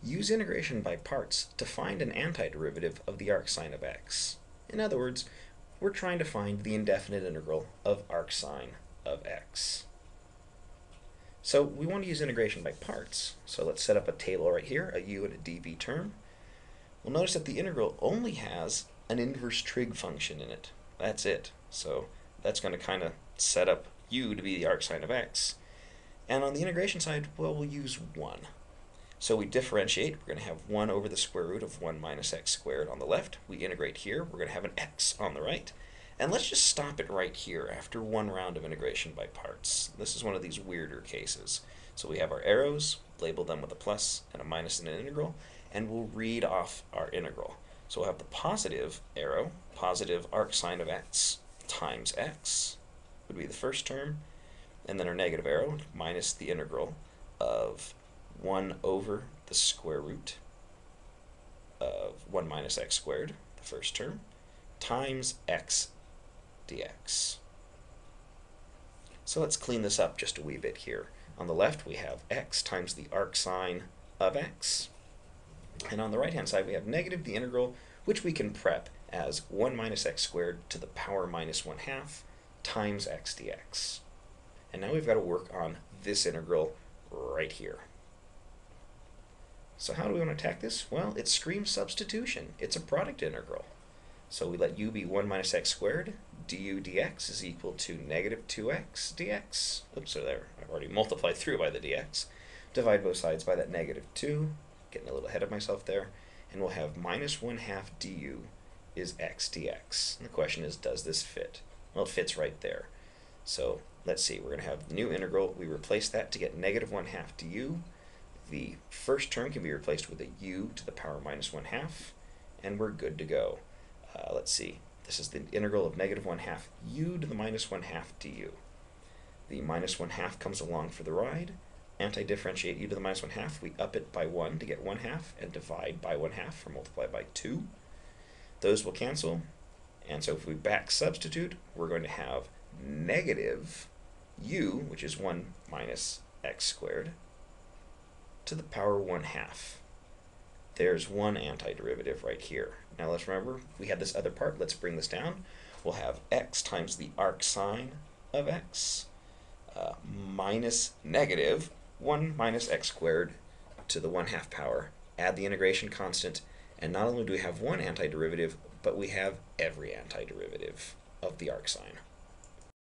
Use integration by parts to find an antiderivative of the arcsine of x. In other words, we're trying to find the indefinite integral of arcsine of x. So we want to use integration by parts. So let's set up a table right here, a u and a dv term. We'll notice that the integral only has an inverse trig function in it. That's it. So that's going to kind of set up u to be the arcsine of x. And on the integration side, well, we'll use 1. So we differentiate. We're going to have 1 over the square root of 1 minus x squared on the left. We integrate here. We're going to have an x on the right. And let's just stop it right here after one round of integration by parts. This is one of these weirder cases. So we have our arrows, label them with a plus and a minus and an integral, and we'll read off our integral. So we'll have the positive arrow, positive arcsine of x times x would be the first term, and then our negative arrow minus the integral of 1 over the square root of 1 minus x squared, the first term, times x dx. So let's clean this up just a wee bit here. On the left we have x times the arcsine of x, and on the right hand side we have negative the integral, which we can prep as 1 minus x squared to the power minus 1/2 times x dx. And now we've got to work on this integral right here. So how do we want to attack this? Well, it screams substitution. It's a product integral. So we let u be 1 minus x squared, du dx is equal to negative 2x dx. Oops, so there, I've already multiplied through by the dx. Divide both sides by that negative 2, getting a little ahead of myself there, and we'll have minus 1/2 du is x dx. And the question is, does this fit? Well, it fits right there. So let's see, we're going to have the new integral. We replace that to get negative 1/2 du. The first term can be replaced with a u to the power minus 1/2, and we're good to go. Let's see, this is the integral of negative 1/2 u to the minus 1/2 du. The minus 1/2 comes along for the ride. Anti-differentiate u to the minus 1/2, we up it by 1 to get 1/2, and divide by 1/2 or multiply by 2. Those will cancel, and so if we back substitute, we're going to have negative u, which is 1 minus x squared, to the power 1/2. There's one antiderivative right here. Now let's remember, we had this other part. Let's bring this down. We'll have x times the arcsine of x minus negative 1 minus x squared to the 1/2 power. Add the integration constant, and not only do we have one antiderivative, but we have every antiderivative of the arcsine.